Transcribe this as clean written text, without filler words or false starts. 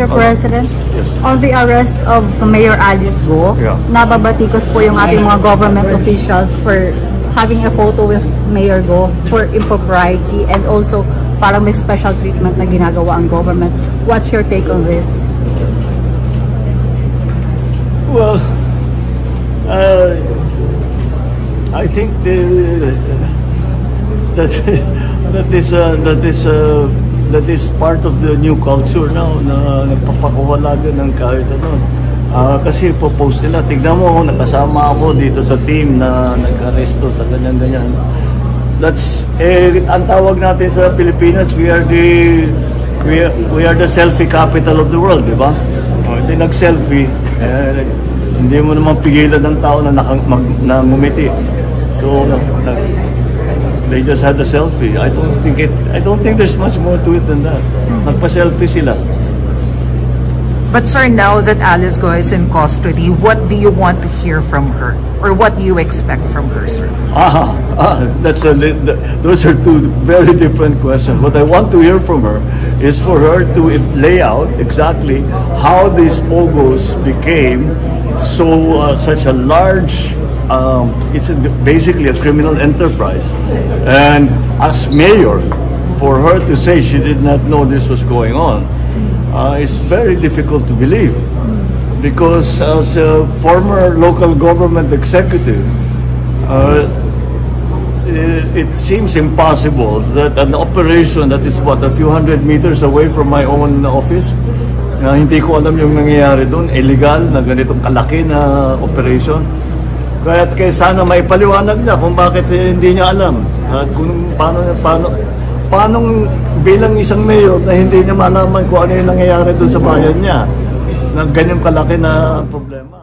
Mr. President, on the arrest of Mayor Alice Go, nababatikos po yung ating mga government officials for having a photo with Mayor Go for impropriety and also parang may special treatment na ginagawa ang government. What's your take on this? Well, I think that is part of the new culture now na nagpapakawalagan ng kahit ano. Kasi po-post nila, tignan mo, nakasama ako dito sa team na nag-aresto sa ganyan-ganyan. That's, ang tawag natin sa Pilipinas, we are the selfie capital of the world, di ba? Hindi nag-selfie, hindi mo naman pigilan ng tao na ngumiti. So, they just had a selfie. I don't think there's much more to it than that. Nagpa-selfie sila. But sir, now that Alice Go is in custody, what do you want to hear from her? Or what do you expect from her, sir? Those are two very different questions. What I want to hear from her is for her to lay out exactly how these POGOs became such a large, it's basically a criminal enterprise. And as mayor, for her to say she did not know this was going on, it's very difficult to believe. Because as a former local government executive, it seems impossible that an operation that is what, a few hundred meters away from my own office, hindi ko alam yung nangyayari doon, illegal na ganitong kalaki na operation. Kaya sana may paliwanag niya kung bakit hindi niya alam. At kung paano bilang isang mayor na hindi niya malaman kung ano yung nangyayari doon sa bayan niya, na ganyang kalaki na problema.